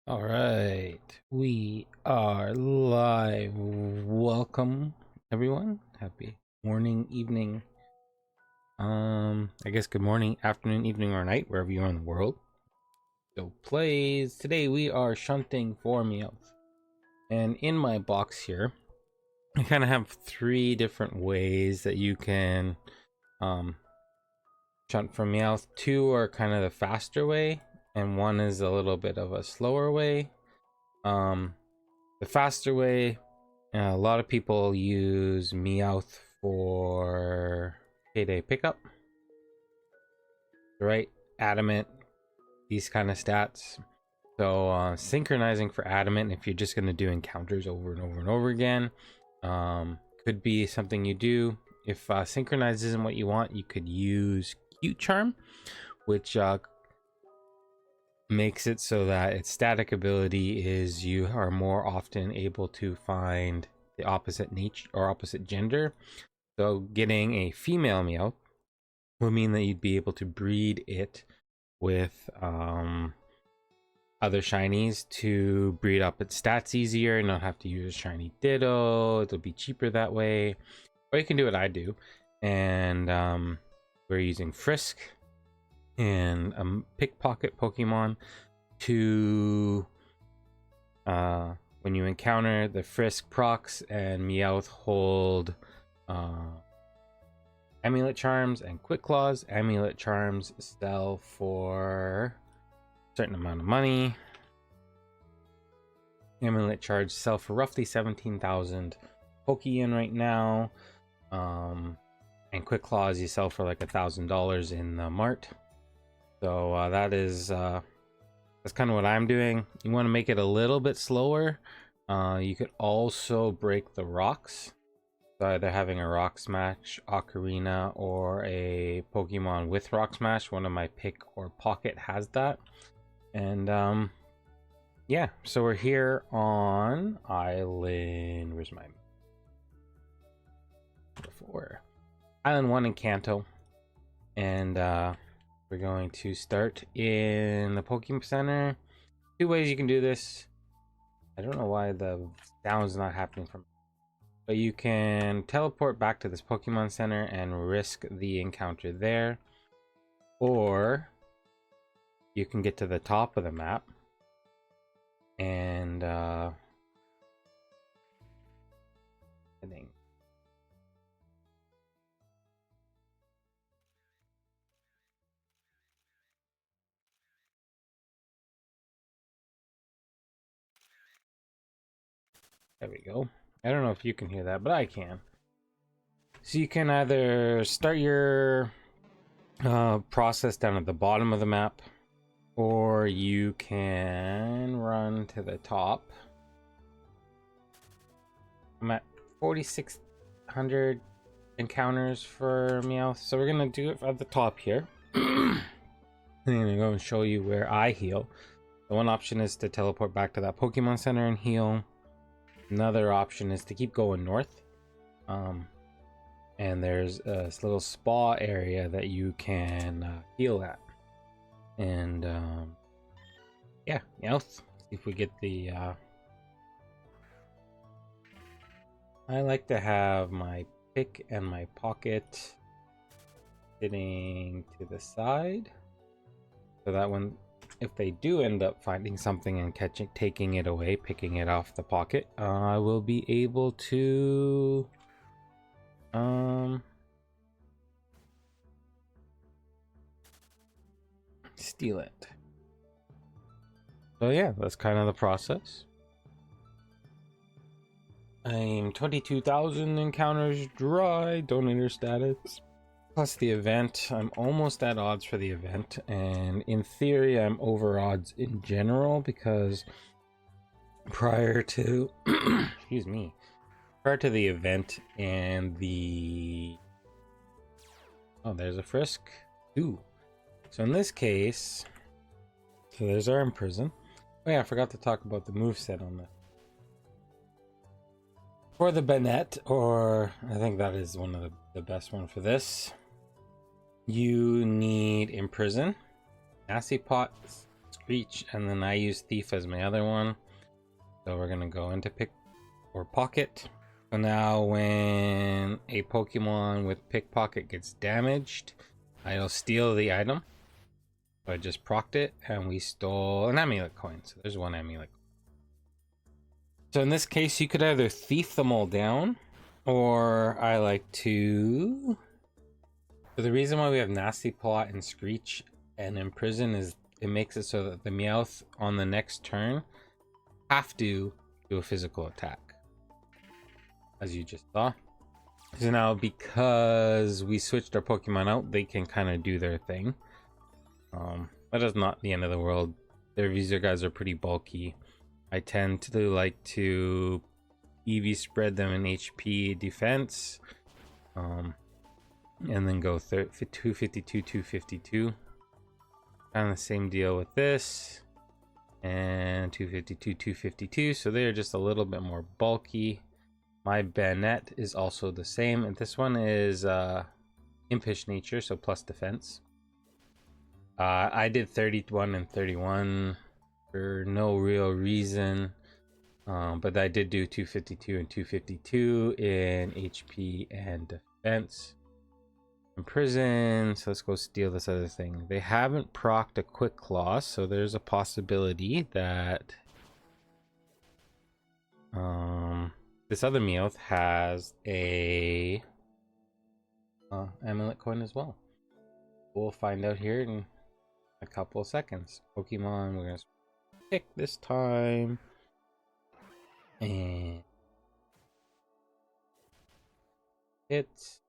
All right, we are live. Welcome, everyone. Happy morning, evening. I guess good morning, afternoon, evening, or night, wherever you are in the world. So, plays. Today we are shunting for Meowth, and in my box here, I kind of have three different ways that you can shunt for Meowth. Two are kind of the faster way, and one is a little bit of a slower way. The faster way, a lot of people use Meowth for payday pickup, right? Adamant, these kind of stats. So synchronizing for adamant, if you're just going to do encounters over and over and over again, could be something you do. If synchronize isn't what you want, you could use cute charm, which makes it so that its static ability is you are more often able to find the opposite nature or opposite gender. So getting a female Meowth would mean that you'd be able to breed it with other shinies to breed up its stats easier and not have to use a shiny ditto. It'll be cheaper that way. Or you can do what I do, and we're using Frisk and a pickpocket Pokemon to when you encounter the Frisk procs and Meowth hold Amulet Charms and Quick Claws. Amulet Charms sell for a certain amount of money. Amulet Charms sell for roughly 17,000 Pokeyen right now, and Quick Claws you sell for like $1,000 in the mart. So that's kind of what I'm doing. You want to make it a little bit slower. You could also break the rocks. So either having a Rock Smash, Ocarina, or a Pokemon with Rock Smash. One of my pick or pocket has that. And yeah, so we're here on Island. Where's my 4? Island 1 in Kanto. And we're going to start in the Pokemon Center. Two ways you can do this. I don't know why the sound's not happening from, but you can teleport back to this Pokemon Center and risk the encounter there, or you can get to the top of the map and I think there we go. I don't know if you can hear that, but I can. So you can either start your process down at the bottom of the map, or you can run to the top. I'm at 4,600 encounters for Meowth, so we're gonna do it at the top here. I'm gonna go and show you where I heal. The one option is to teleport back to that Pokemon Center and heal. Another option is to keep going north. And there's this little spa area that you can heal at. And yeah, Meowth. See if we get the I like to have my pick and my pocket sitting to the side, so that when, if they do end up finding something and taking it away, picking it off the pocket, I will be able to steal it. So yeah, that's kind of the process. I'm 22,000 encounters dry, donator status, plus the event. I'm almost at odds for the event, and in theory I'm over odds in general, because prior to excuse me, prior to the event and the there's a Frisk. Ooh. So in this case, so there's our Imprison. Oh yeah, I forgot to talk about the moveset on the for the Bennett, or I think that is one of the best one for this. You need Imprison, Nasty Pot, Screech, and then I use Thief as my other one. So we're gonna go into Pick or Pocket. So now when a Pokemon with Pickpocket gets damaged, I'll steal the item. So I just procced it, and we stole an amulet coin. So there's one amulet. So in this case, you could either thief them all down, or I like to... So the reason why we have Nasty Plot and Screech and Imprison is it makes it so that the Meowth on the next turn have to do a physical attack, as you just saw. So now because we switched our Pokemon out, they can kind of do their thing. But it's not the end of the world. Their Visor guys are pretty bulky. I tend to like to EV spread them in HP defense. And then go 252, 252. Kind of the same deal with this. And 252, 252. So they're just a little bit more bulky. My Banette is also the same. And this one is Impish Nature, so plus defense. I did 31 and 31 for no real reason. But I did do 252 and 252 in HP and defense. Imprison, so let's go steal this other thing. They haven't procced a Quick Claw, so there's a possibility that this other Meowth has a amulet coin as well. We'll find out here in a couple of seconds. Pokemon, we're gonna pick this time, and it's...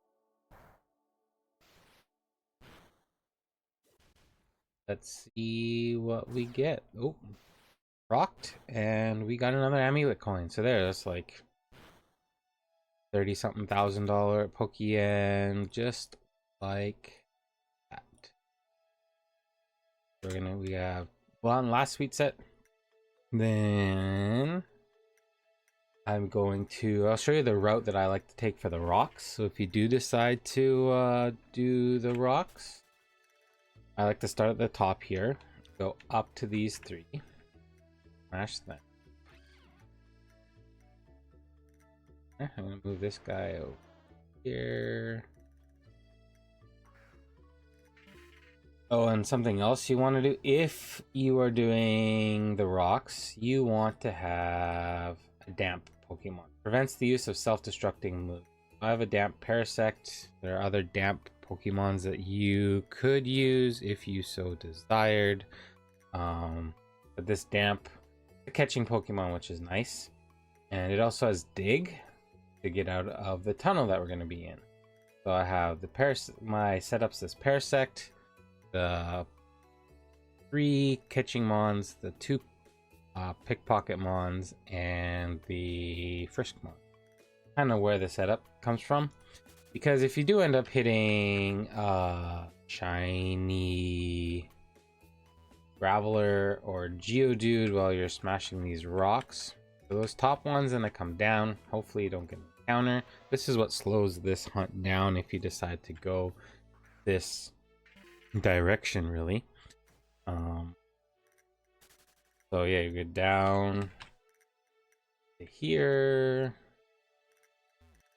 Let's see what we get. Oh, rocked, and we got another amulet coin. So there, that's like 30-something $1,000 Pokeyen, just like that. We have one last sweet set. Then I'm going to, I'll show you the route that I like to take for the rocks. So if you do decide to do the rocks, I like to start at the top here, go up to these three, smash that. I'm gonna move this guy over here. Oh, and something else you want to do, if you are doing the rocks, you want to have a damp Pokemon. Prevents the use of self-destructing moves. I have a damp Parasect. There are other damp Pokemons that you could use if you so desired. But this damp, a catching Pokemon, which is nice. And it also has Dig to get out of the tunnel that we're going to be in. So I have the my setups as Parasect, the 3 catching Mons, the 2 pickpocket Mons, and the Frisk Mon. Kind of where the setup comes from. Because if you do end up hitting shiny Graveler or Geodude while you're smashing these rocks, so those top ones gonna come down. Hopefully you don't get an encounter. This is what slows this hunt down if you decide to go this direction, really. So yeah, you go down to here.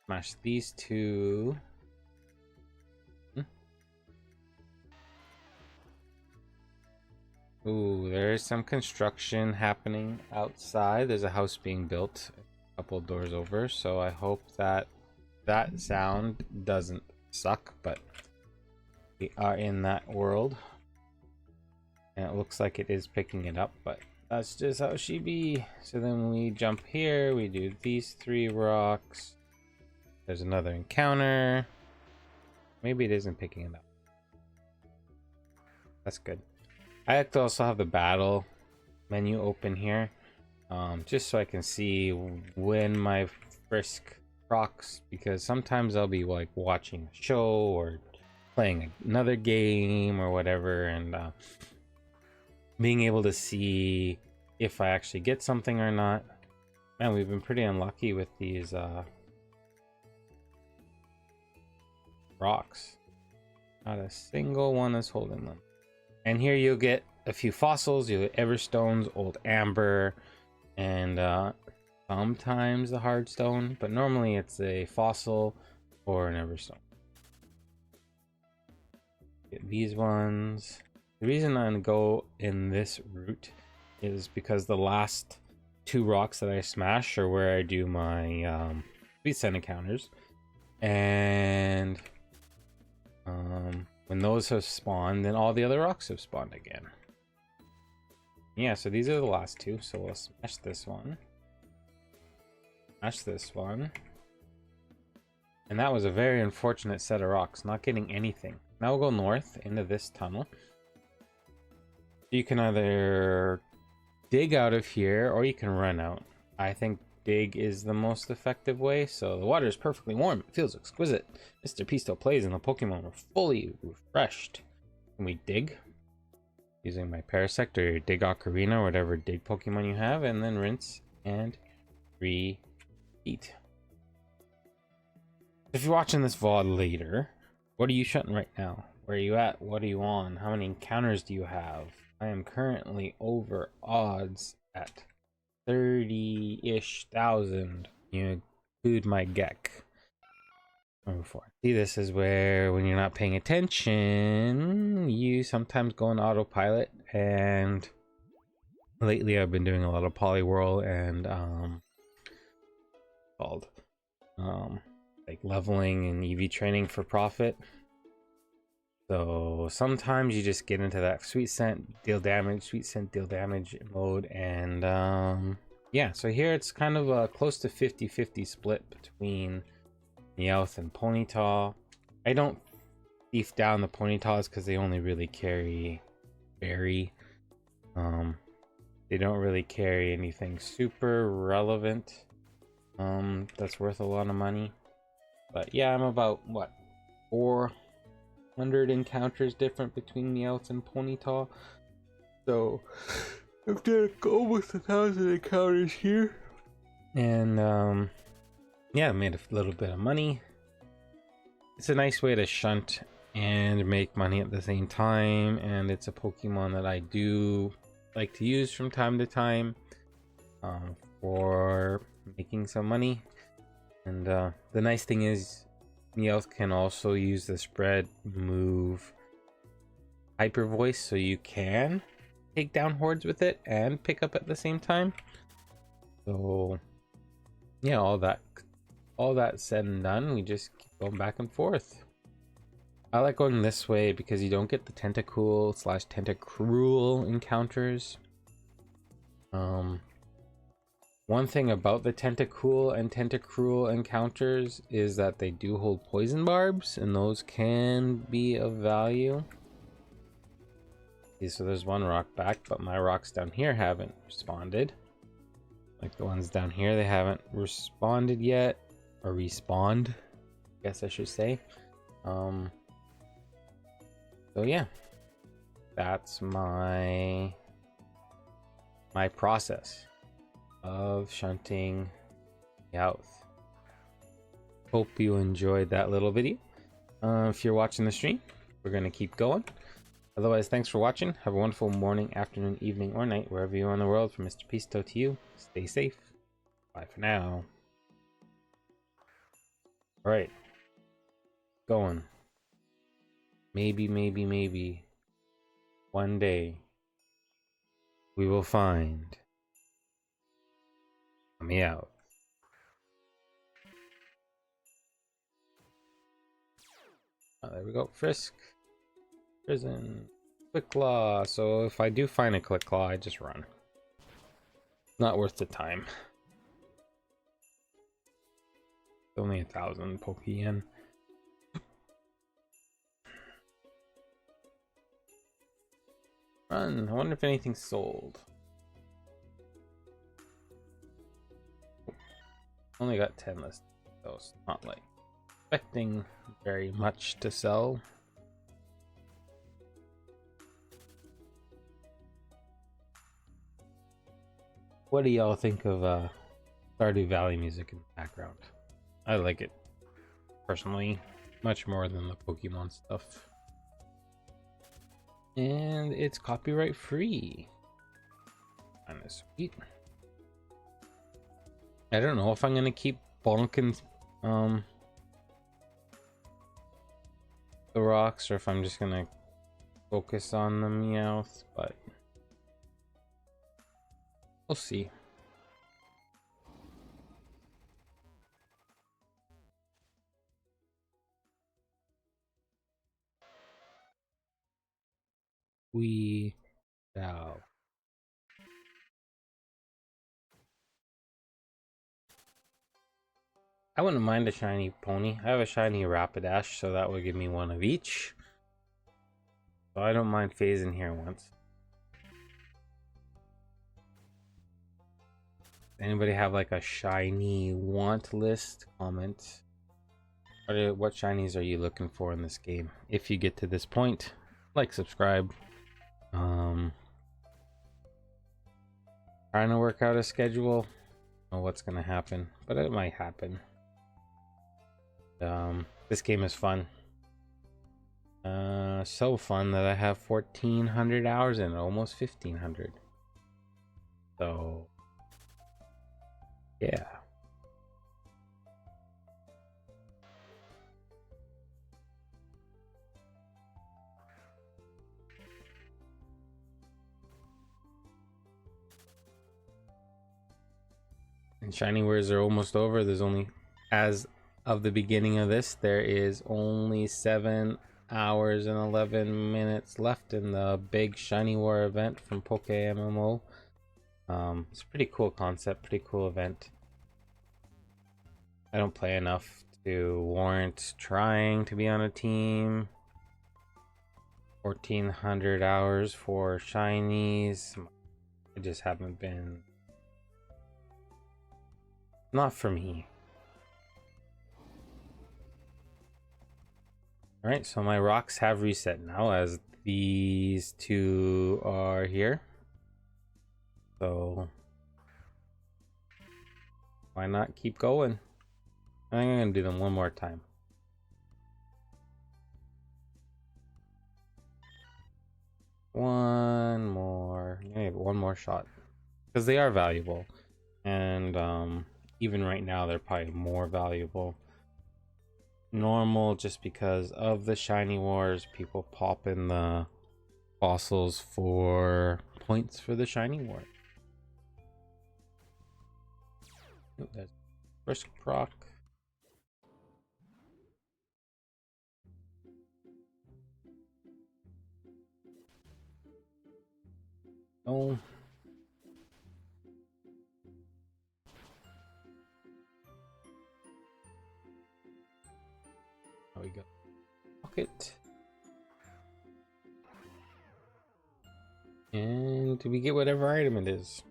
Smash these 2. Ooh, there's some construction happening outside. There's a house being built a couple doors over, so I hope that that sound doesn't suck, but we are in that world. And it looks like it is picking it up, but that's just how she be. So then we jump here, we do these 3 rocks. There's another encounter. Maybe it isn't picking it up. That's good. I like to also have the battle menu open here, just so I can see when my Frisk procs, because sometimes I'll be like watching a show or playing another game or whatever, and being able to see if I actually get something or not. Man, we've been pretty unlucky with these rocks. Not a single one is holding them. And here you'll get a few fossils. You get Everstones, Old Amber, and sometimes the Hardstone, but normally it's a fossil or an Everstone. Get these ones. The reason I'm gonna go in this route is because the last 2 rocks that I smash are where I do my sweet scent encounters, and when those have spawned, then all the other rocks have spawned again. Yeah, so these are the last 2. So we'll smash this one, smash this one, and that was a very unfortunate set of rocks, not getting anything. Now we'll go north into this tunnel. You can either dig out of here or you can run out. I think dig is the most effective way. So the water is perfectly warm. It feels exquisite. Mr. Pisto plays and the Pokemon are fully refreshed. Can we dig? Using my Parasect or your Dig Ocarina or whatever dig Pokemon you have, and then rinse and repeat. If you're watching this VOD later, what are you shutting right now? Where are you at? What are you on? How many encounters do you have? I am currently over odds at 30-ish thousand. You include my Gek. Number 4. See, this is where when you're not paying attention, you sometimes go on autopilot, and lately I've been doing a lot of Poliwhirl and like leveling and EV training for profit. So sometimes you just get into that sweet scent, deal damage, sweet scent, deal damage mode, and yeah, so here it's kind of a close to 50-50 split between Meowth and Ponyta. I don't thief down the Ponytas because they only really carry berry. They don't really carry anything super relevant that's worth a lot of money. But yeah, I'm about what, 400 encounters different between Meowth and Ponyta. So I've done almost 1,000 encounters here, and yeah, I made a little bit of money. It's a nice way to shunt and make money at the same time, and it's a Pokemon that I do like to use from time to time for making some money. And the nice thing is Meowth can also use the spread move Hyper Voice, so you can take down hordes with it and pick up at the same time. So yeah, all that said and done, we just keep going back and forth. I like going this way because you don't get the Tentacool / Tentacruel encounters. One thing about the Tentacool and Tentacruel encounters is that they do hold poison barbs, and those can be of value. Okay, so there's one rock back, but my rocks down here haven't responded. Like the ones down here, they haven't responded yet, or respawned, I guess I should say. So yeah, that's my process of shunting Meowth. Hope you enjoyed that little video. If you're watching the stream, we're gonna keep going. Otherwise, thanks for watching. Have a wonderful morning, afternoon, evening, or night, wherever you are in the world. From Mr. Pisto to you, stay safe. Bye for now. Alright. Going. Maybe one day we will find a Meowth. Oh, there we go. Frisk. Prison. Quick Claw. So if I do find a Quick Claw, I just run. Not worth the time. It's only 1,000 Pokeyen. Run. I wonder if anything's sold. Only got 10 listed, so it's not like expecting very much to sell. What do y'all think of Stardew Valley music in the background? I like it, personally, much more than the Pokemon stuff. And it's copyright free. Kind of sweet. I don't know if I'm gonna keep bonking the rocks or if I'm just gonna focus on the Meowth, but we'll see. We shall. I wouldn't mind a shiny pony. I have a shiny Rapidash, so that would give me one of each. So I don't mind phasing here once. Anybody have like a shiny want list? Comment. What shinies are you looking for in this game? If you get to this point, like, subscribe. Trying to work out a schedule. Don't know what's gonna happen, but it might happen. This game is fun. So fun that I have 1,400 hours in it, almost 1,500. So, yeah. And shiny wares are almost over. There's only, as of the beginning of this, there is only 7 hours and 11 minutes left in the big shiny war event from Poke MMO. It's a pretty cool concept, pretty cool event. I don't play enough to warrant trying to be on a team. 1,400 hours for shinies. I just haven't been. Not for me. Alright, so my rocks have reset now as these two are here. So why not keep going? I'm gonna do them one more time. One more. One more shot. Because they are valuable. And even right now they're probably more valuable. Normal, just because of the shiny wars, people pop in the fossils for points for the shiny war. Oh, that's first proc. Oh. There we go. Pocket. And we get whatever item it is.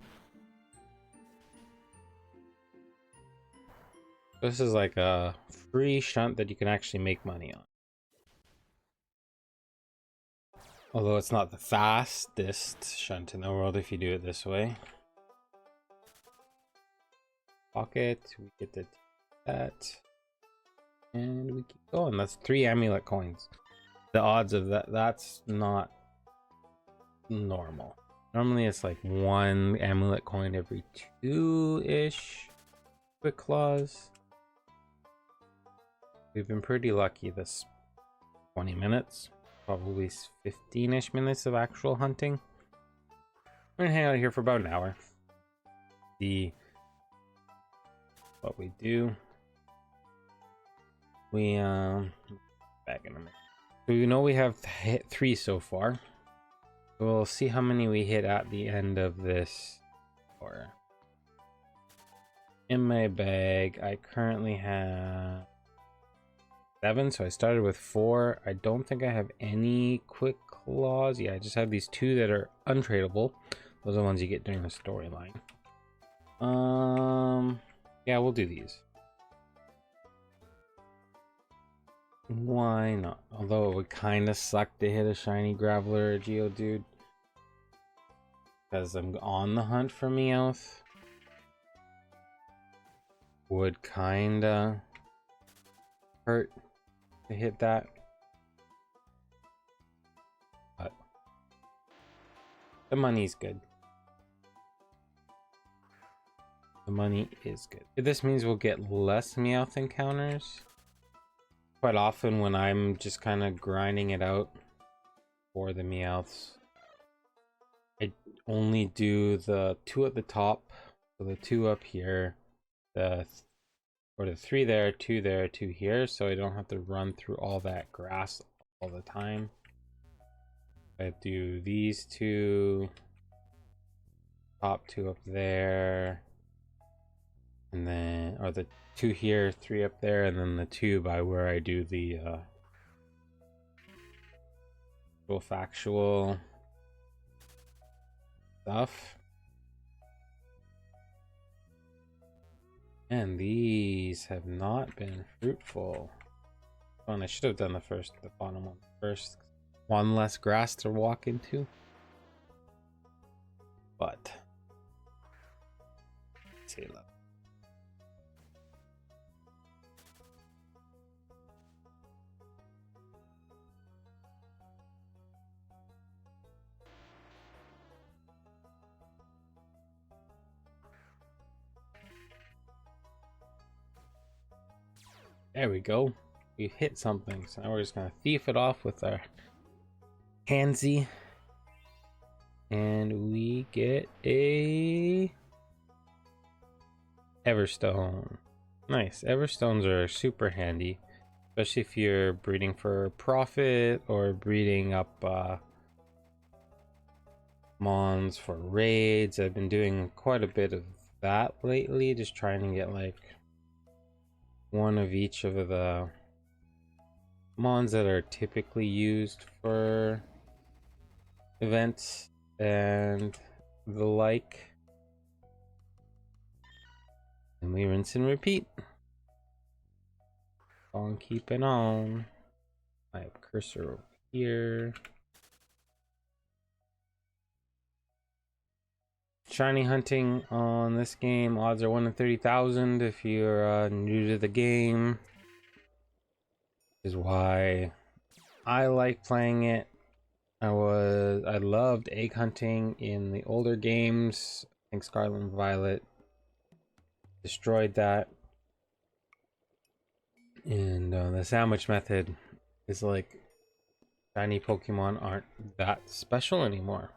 This is like a free shunt that you can actually make money on. Although it's not the fastest shunt in the world if you do it this way. Pocket, we get to that. And we keep going. That's 3 amulet coins. The odds of that's not normal. Normally it's like 1 amulet coin every 2-ish quick claws. We've been pretty lucky this 20 minutes. Probably 15-ish minutes of actual hunting. We're gonna hang out here for about an hour. See what we do. We back in a minute. So we know we have hit 3 so far. We'll see how many we hit at the end of this. Or in my bag, I currently have 7, so I started with 4. I don't think I have any quick claws. Yeah, I just have these 2 that are untradeable. Those are the ones you get during the storyline. Yeah, we'll do these. Why not? Although it would kind of suck to hit a shiny Graveler or Geodude, because I'm on the hunt for Meowth. Would kind of hurt to hit that. But The money's good. The money is good. This means we'll get less Meowth encounters. Quite often when I'm just kind of grinding it out for the Meowths, I only do the 2 at the top, so the 2 up here, the 3 there, 2 there, 2 here, so I don't have to run through all that grass all the time. I do these 2, top 2 up there, and then, or the 2 here, 3 up there, and then the 2 by where I do the factual stuff. And these have not been fruitful. Oh, I should have done the bottom one first. One less grass to walk into. But say love. There we go. We hit something, so now we're just gonna thief it off with our handsy, and we get a Everstone. Nice. Everstones are super handy, especially if you're breeding for profit or breeding up mons for raids. I've been doing quite a bit of that lately, just trying to get like one of each of the mons that are typically used for events and the like, and we rinse and repeat. On keeping on. I have cursor over here. Shiny hunting on this game, odds are 1 in 30,000 if you're new to the game. Is why I like playing it. I loved egg hunting in the older games. I think Scarlet and Violet destroyed that. And the sandwich method is like shiny Pokemon aren't that special anymore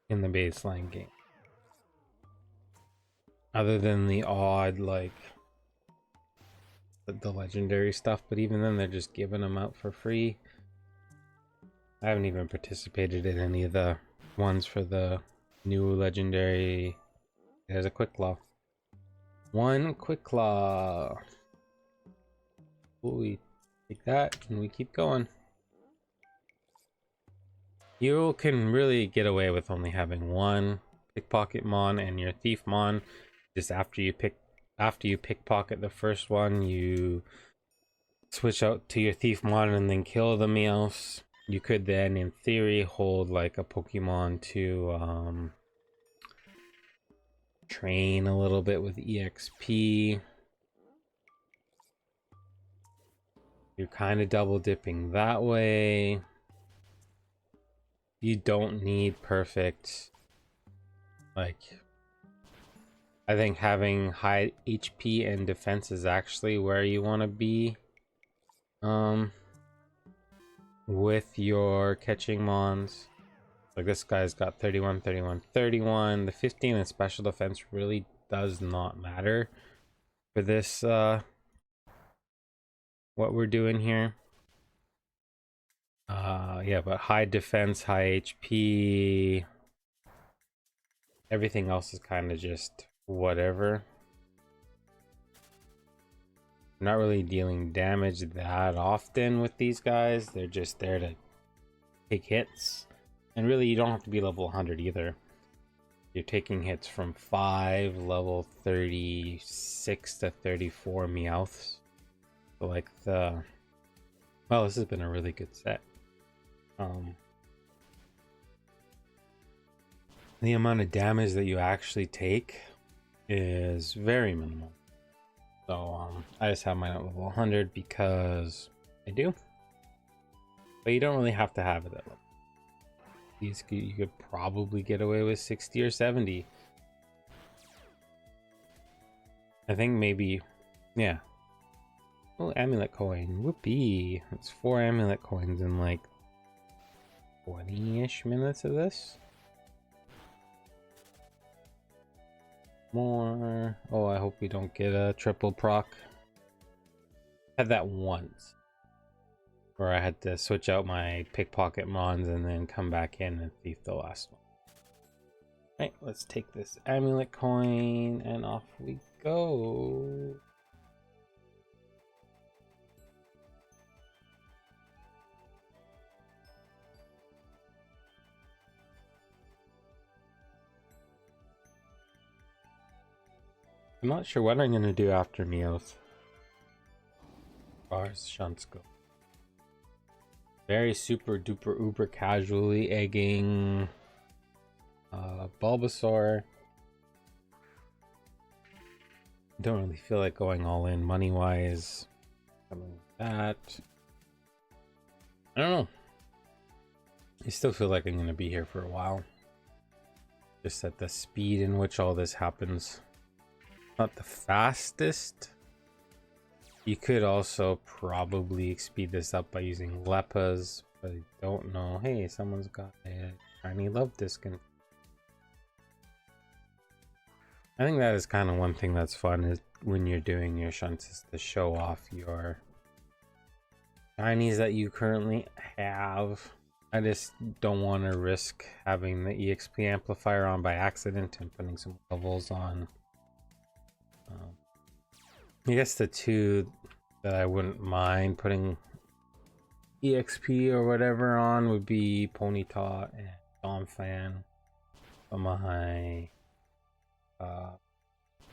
in the baseline game. Other than the odd, like the legendary stuff, but even then they're just giving them out for free. I haven't even participated in any of the ones for the new legendary. There's a Quick Claw. One Quick Claw. We take that and we keep going. You can really get away with only having one pickpocket mon and your thief mon. Just after you pickpocket the first one, you switch out to your thief mon and then kill the Meowth. You could then, in theory, hold like a Pokemon to train a little bit with EXP. You're kind of double dipping that way. You don't need perfect, like, I think having high HP and defense is actually where you want to be with your catching mons. Like this guy's got 31, 31, 31. The 15 in special defense really does not matter for this what we're doing here. Yeah, but high defense, high HP, everything else is kind of just whatever. I'm not really dealing damage that often with these guys. They're just there to take hits. And really, you don't have to be level 100 either. You're taking hits from 5 level 36 to 34 Meowths. So like well, this has been a really good set. The amount of damage that you actually take is very minimal. So I just have mine at level 100 because I do. But you don't really have to have it at level. you could probably get away with 60 or 70. I think maybe, yeah. Oh, amulet coin. Whoopee. That's 4 amulet coins in like 20-ish minutes of this. More. Oh, I hope we don't get a triple proc. Had that once where I had to switch out my pickpocket mons and then come back in and thief the last one. Right, let's take this amulet coin and off we go. I'm not sure what I'm gonna do after Meowth. As far as shunts go. Very super duper uber casually egging Bulbasaur. Don't really feel like going all in money wise. Something like that. I don't know. I still feel like I'm gonna be here for a while. Just at the speed in which all this happens. Not the fastest. You could also probably speed this up by using Lepas, but I don't know. Hey, someone's got a tiny love disc. I think that is kind of one thing that's fun is when you're doing your shunts is to show off your shinies that you currently have. I just don't want to risk having the EXP amplifier on by accident and putting some levels on. I guess the two that I wouldn't mind putting EXP or whatever on would be Ponyta and Donphan. My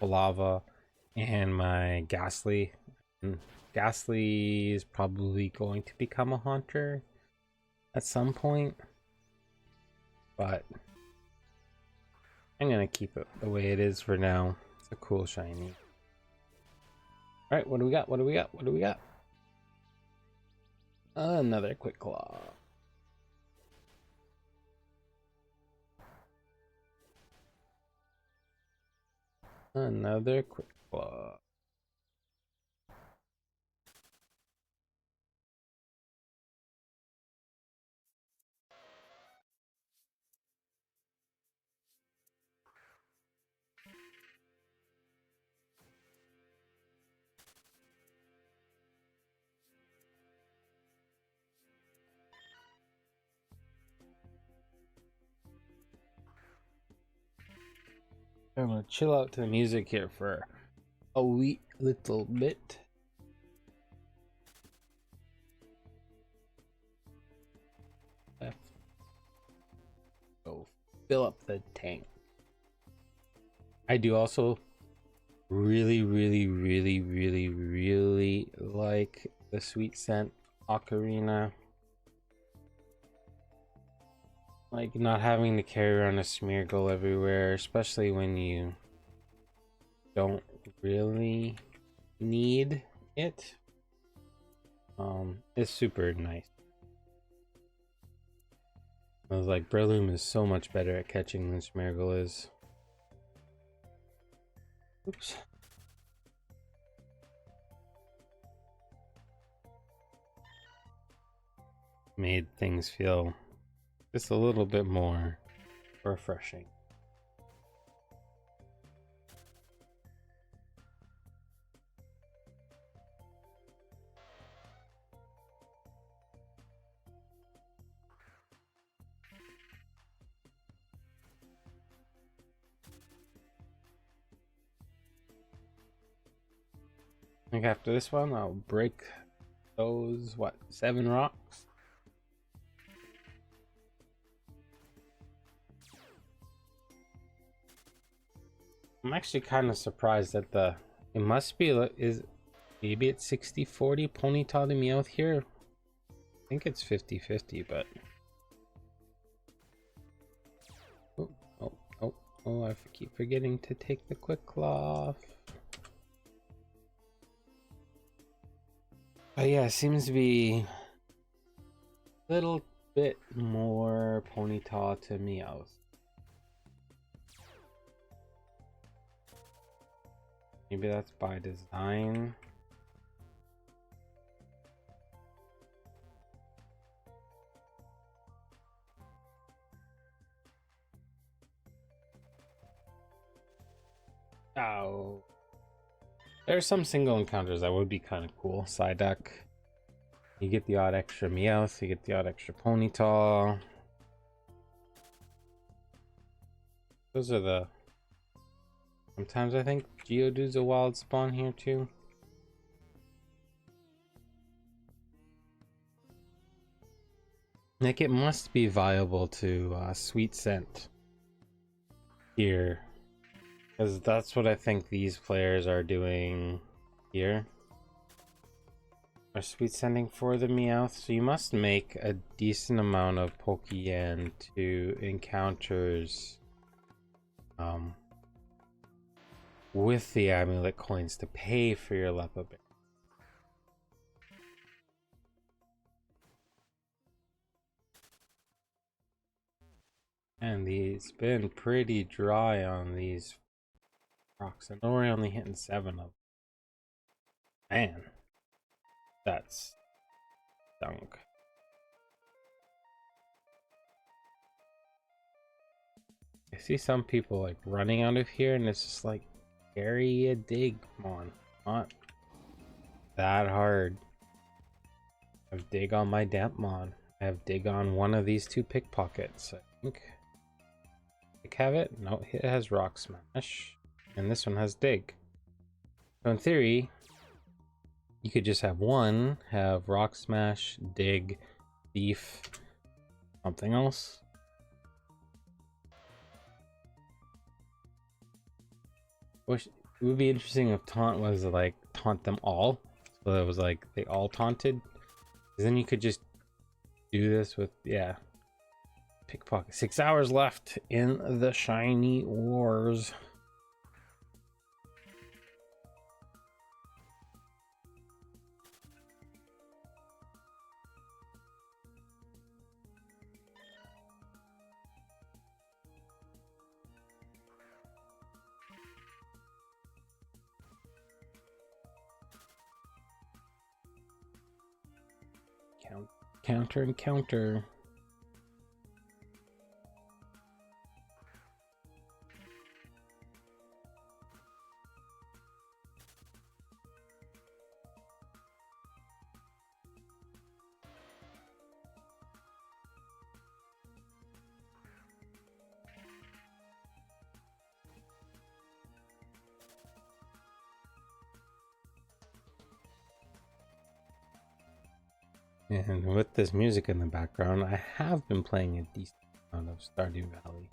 Lava and my Ghastly. And Ghastly is probably going to become a Haunter at some point, but I'm gonna keep it the way it is for now. It's a cool shiny. All right, what do we got? What do we got? What do we got? Another Quick Claw. Another Quick Claw. I'm gonna chill out to the music here for a wee little bit. Go fill up the tank. I do also really like the sweet scent Ocarina. Like not having to carry around a Smeargle everywhere, especially when you don't really need it. It's super nice. I was like, Breloom is so much better at catching than Smeargle is. Oops. Made things feel just a little bit more refreshing. I think after this one, I'll break those, 7 rocks? I'm actually kind of surprised that it must be, maybe it's 60-40 Ponyta to Meowth here. I think it's 50-50, but oh, I keep forgetting to take the Quick Claw off. But yeah, it seems to be a little bit more Ponyta to Meowth. Maybe that's by design. Oh. There's some single encounters that would be kind of cool. Psyduck. You get the odd extra Meowth, you get the odd extra Ponyta. Those are the... Sometimes I think Geodude's a wild spawn here too. Like, it must be viable to Sweet Scent here, because that's what I think these players are doing here. Are Sweet Scenting for the Meowth, so you must make a decent amount of Pokeyen to encounters with the amulet coins to pay for your Lepa Bear. And it's been pretty dry on these rocks. I know we're only hitting 7 of them. Man, that's stunk. I see some people like running out of here, and it's just like, carry a dig. Come on, not that hard. I have dig on my Dampmon. I have dig on one of these 2 pickpockets, I think. Have it? No, it has Rock Smash, and this one has dig. So in theory, you could just have one, have Rock Smash, dig, Thief, something else. Which it would be interesting if taunt was like taunt them all, so it was like they all taunted. Then you could just do this with, yeah. Pickpocket. 6 hours left in the shiny wars. Counter and counter. And with this music in the background, I have been playing a decent amount of Stardew Valley.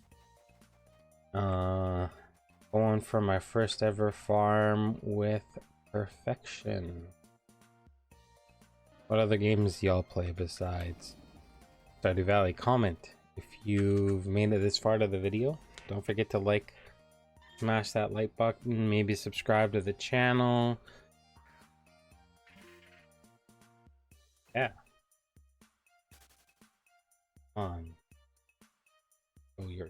Going for my first ever farm with perfection. What other games y'all play besides Stardew Valley? Comment if you've made it this far to the video. Don't forget to like, smash that like button, maybe subscribe to the channel. Yeah. On. Oh, you're.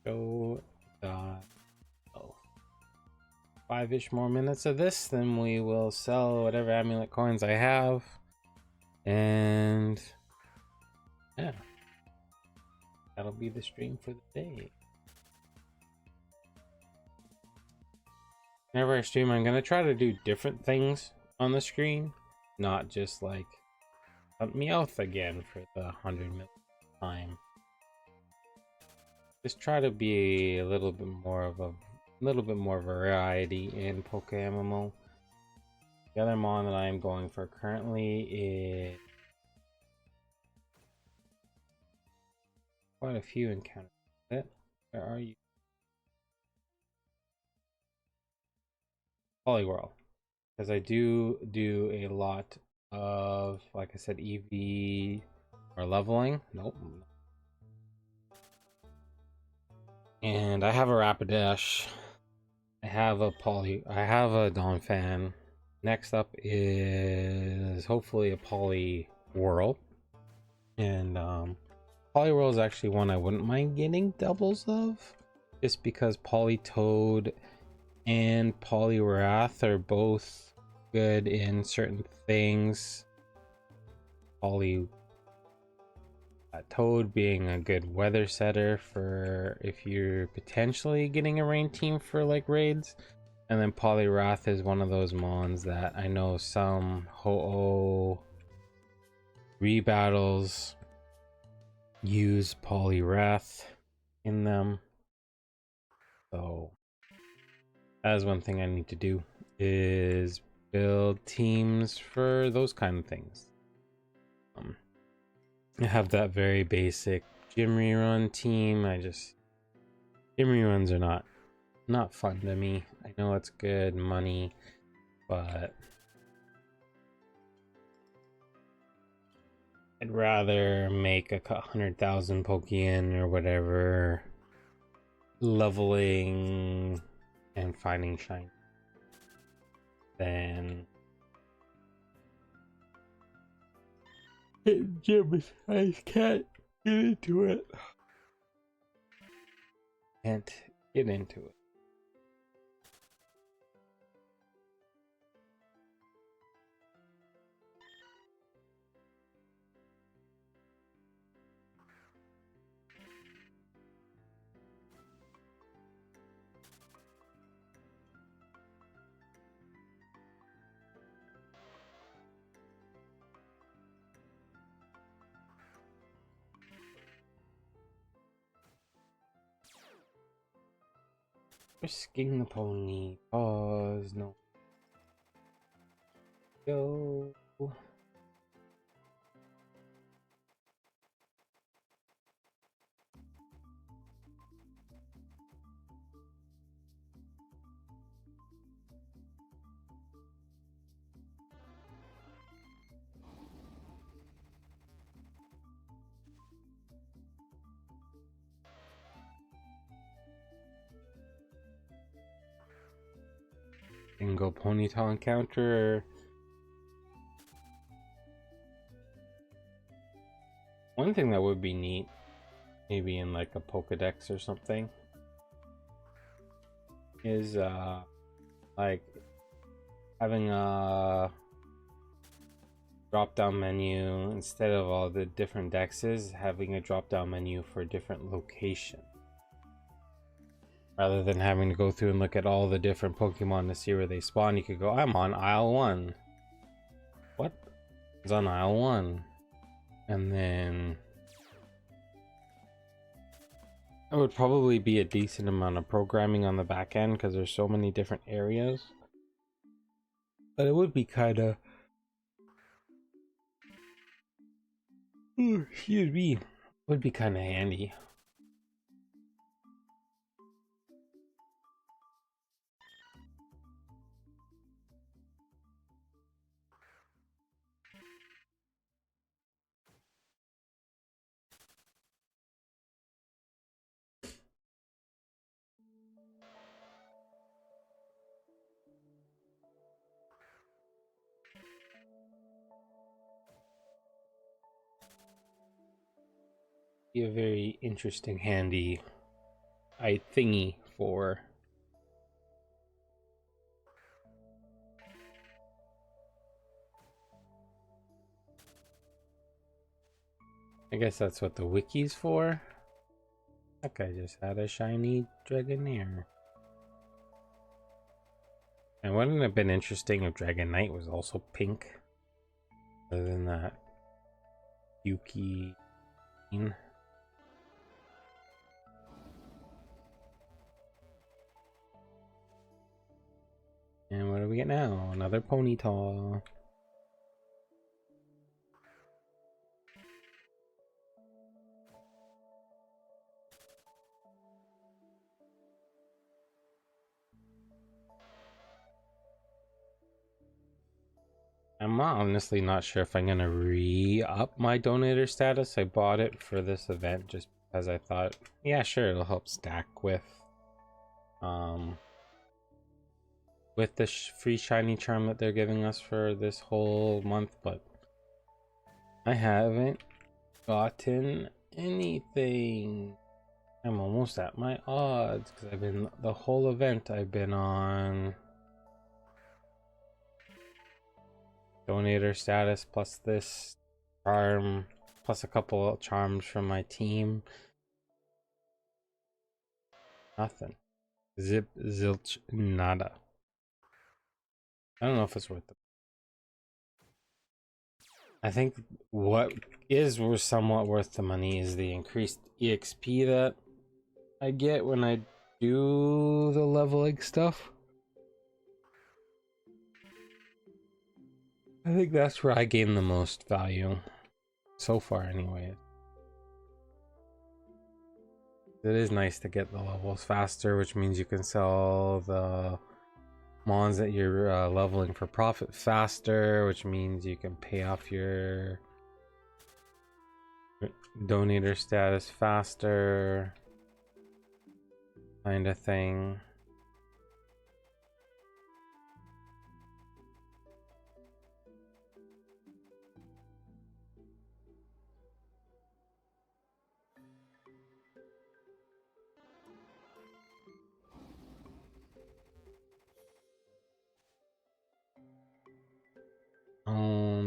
Go. Oh. 5-ish more minutes of this, then we will sell whatever amulet coins I have. And yeah, that'll be the stream for the day. Whenever I stream, I'm gonna try to do different things on the screen, not just like Meowth again for the 100 millionth time. Just try to be a little bit more of a variety in Poke MMO. The other mon that I am going for currently is quite a few encounters. Where are you? Poliwhirl, because I do a lot of, like I said, EV or leveling. Nope. And I have a Rapidash, I have a Dawn fan. Next up is hopefully a Poly Whirl. And Poly Whirl is actually one I wouldn't mind getting doubles of. Just because Toad and Poliwrath are both good in certain things. Toad being a good weather setter for if you're potentially getting a rain team for like raids, and then Poliwrath is one of those mons that I know some Ho-Oh rebattles use Poliwrath in them. So that is one thing I need to do, is build teams for those kind of things. I have that very basic gym rerun team. Gym reruns are not fun to me. I know it's good money, but I'd rather make 100,000 Pokein or whatever, leveling and finding shine, than gym. I can't get into it. Can't get into it. Risking the pony. Pause. No. Go. Single ponytail encounter. One thing that would be neat, maybe in like a Pokedex or something, is like having a drop down menu instead of all the different dexes, having a drop down menu for different locations. Rather than having to go through and look at all the different Pokemon to see where they spawn, you could go, I'm on aisle 1. What? It's on aisle 1. And then it would probably be a decent amount of programming on the back end because there's so many different areas. But it would be kind of... excuse me. Would be kind of handy. Be a very interesting, handy thingy for... I guess that's what the wiki's for. That guy just had a shiny Dragonair. And wouldn't it have been interesting if Dragonite was also pink? Other than that, Yuki. And what do we get now? Another Ponyta. I'm honestly not sure if I'm gonna re-up my donator status. I bought it for this event just because I thought, yeah, sure, it'll help stack with with the free shiny charm that they're giving us for this whole month, but I haven't gotten anything. I'm almost at my odds because I've been the whole event I've been on donator status plus this charm plus a couple of charms from my team. Nothing. Zip, zilch, nada. I don't know if it's worth it. I think what is somewhat worth the money is the increased EXP that I get when I do the leveling stuff. I think that's where I gain the most value. So far, anyway. It is nice to get the levels faster, which means you can sell the mons that you're leveling for profit faster, which means you can pay off your donator status faster, kind of thing.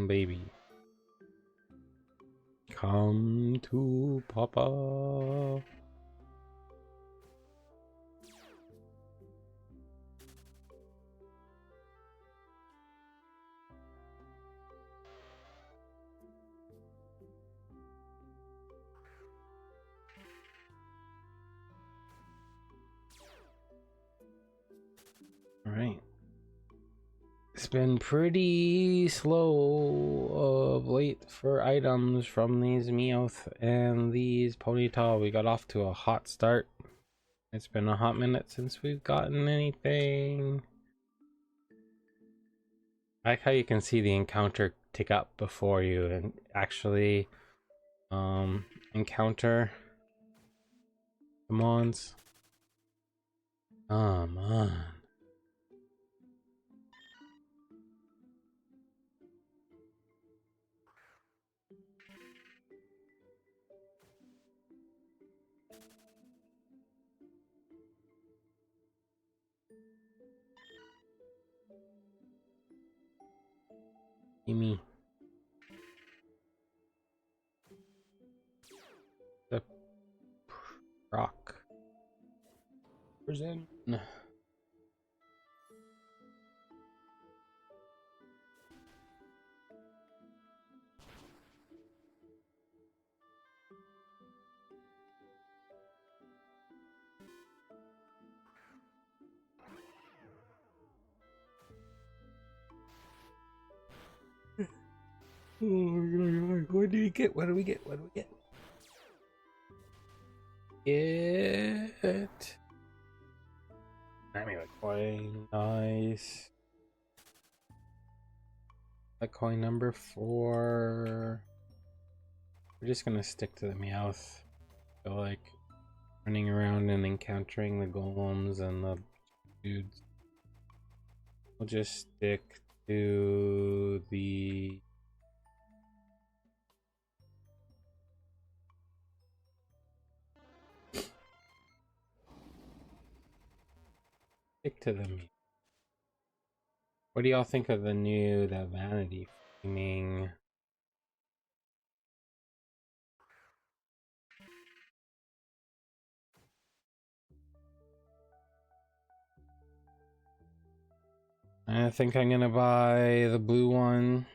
Baby. Come to Papa. All right. It's been pretty slow of late for items from these Meowth and these Ponyta. We got off to a hot start. It's been a hot minute since we've gotten anything. I like how you can see the encounter tick up before you and actually encounter the mons. Come on. Gimme. The rock. Prison. Oh my god, what do we get? What do we get? What do we get? It. I mean, like coin, nice. Like coin number 4. We're just gonna stick to the Meowth. So like running around and encountering the golems and the dudes. We'll just stick to the Meowth. What do y'all think of the vanity flaming? I think I'm gonna buy the blue one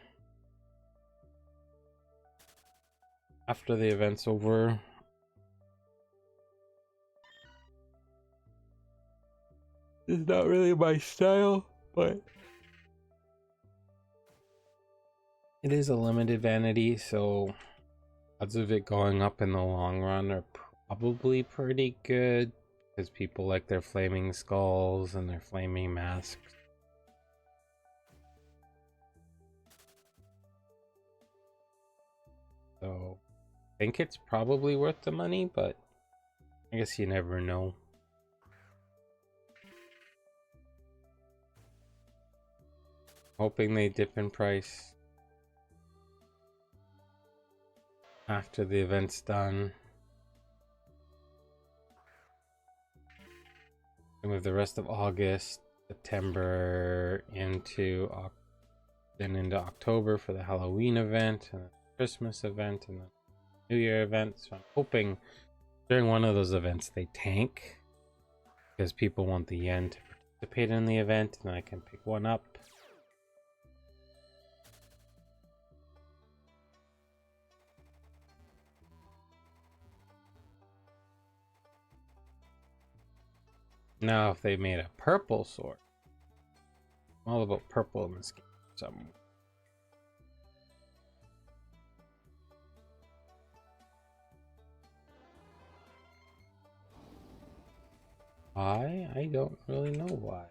after the event's over. It's not really my style, but it is a limited vanity, so odds of it going up in the long run are probably pretty good because people like their flaming skulls and their flaming masks. So I think it's probably worth the money, but I guess you never know. Hoping they dip in price after the event's done. And with the rest of August, September into October for the Halloween event and the Christmas event and the New Year event. So I'm hoping during one of those events they tank because people want the yen to participate in the event, and I can pick one up. Now, if they made a purple sword, I'm all about purple in this game. Something. Why? I don't really know why.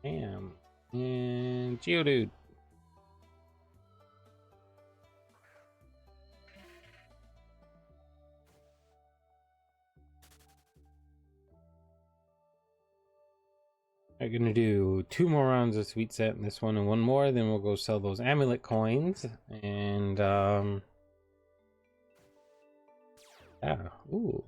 Damn. And Geodude. I'm gonna do 2 more rounds of Sweet Set in this one and 1 more, then we'll go sell those amulet coins. And yeah, ooh.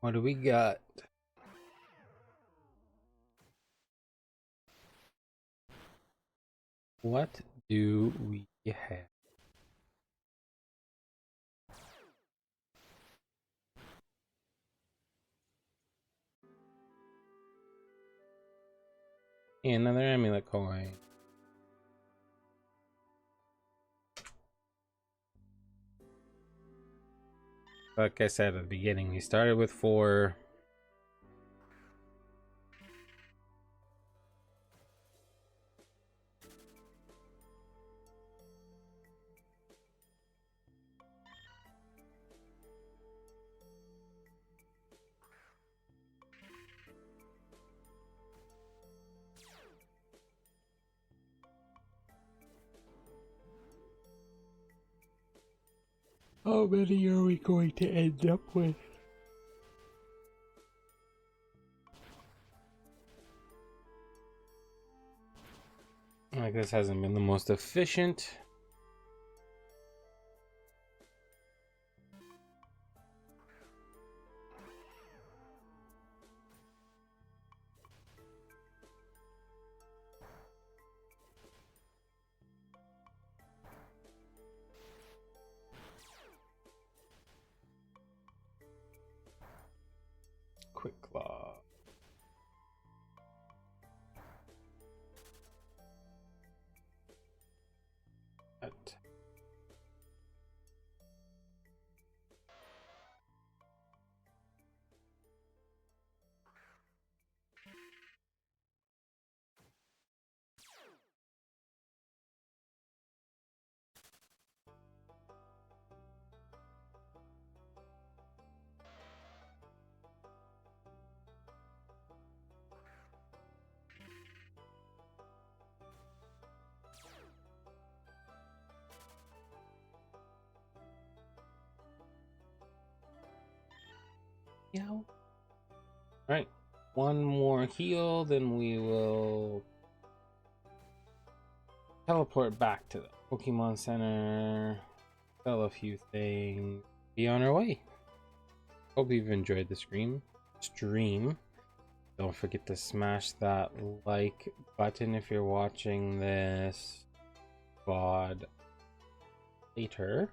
What do we got? What do we have? Another amulet coin. Like I said at the beginning, we started with 4. How many are we going to end up with? Like, this hasn't been the most efficient. Quick Claw. That. Yeah. Alright. 1 more heal, then we will teleport back to the Pokemon Center, sell a few things, be on our way. Hope you've enjoyed the stream. Don't forget to smash that like button if you're watching this VOD later.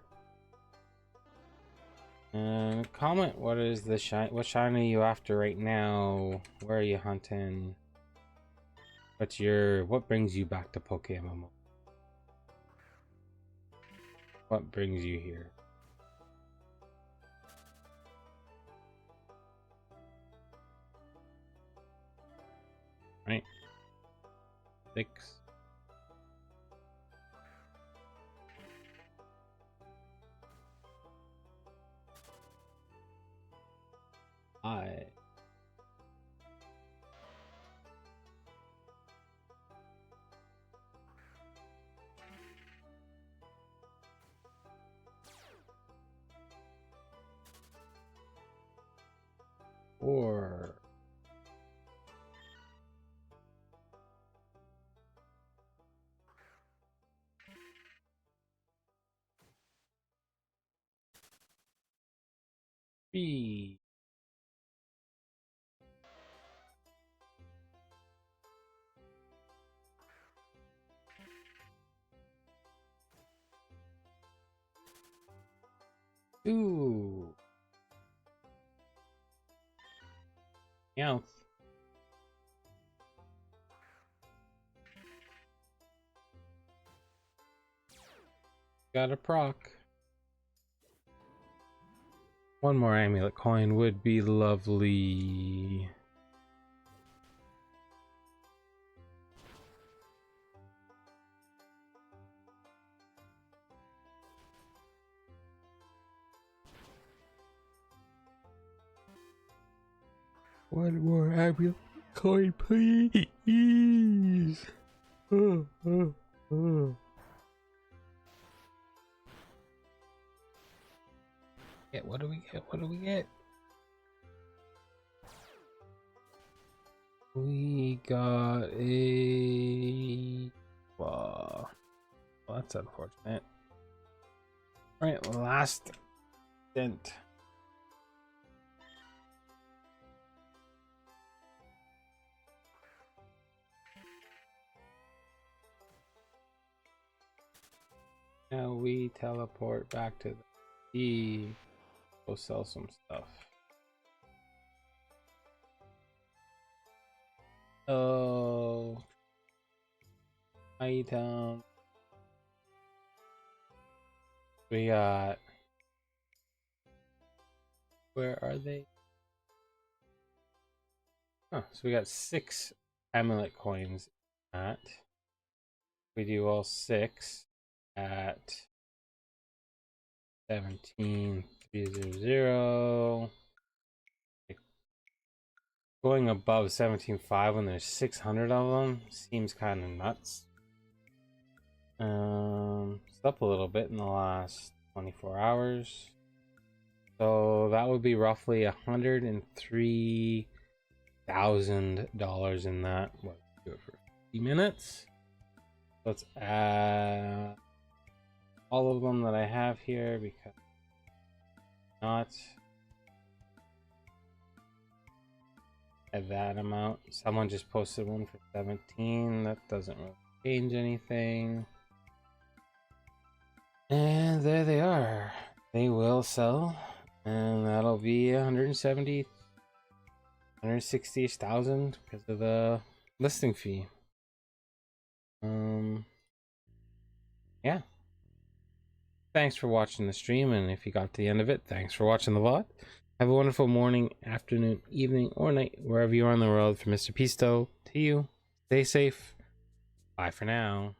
And comment what is the shine. What shine are you after right now? Where are you hunting? What brings you back to Pokemon? What brings you here? Right. 6. I. 4. Three. Ooh. Meowth. Got a proc. One more amulet coin would be lovely. One more amulet coin, please. What do we get? What do we get? We got a... Well, that's unfortunate. Alright, last dent. Now we teleport back to the... Go sell some stuff. Oh, item. We got. Where are they? Oh, so we got 6 amulet coins at. We do all 6 at 17,300. Going above 17,500 when there's 600 of them seems kind of nuts. It's up a little bit in the last 24 hours. So that would be roughly $103,000 in that. What, do it for 50 minutes? Let's add all of them that I have here because not at that amount. Someone just posted one for 17. That doesn't really change anything. And there they are. They will sell, and that'll be 170, 160,000 because of the listing fee. Yeah. Thanks for watching the stream, and if you got to the end of it, thanks for watching the VOD. Have a wonderful morning, afternoon, evening, or night, wherever you are in the world. From Mr. Pisto to you, stay safe. Bye for now.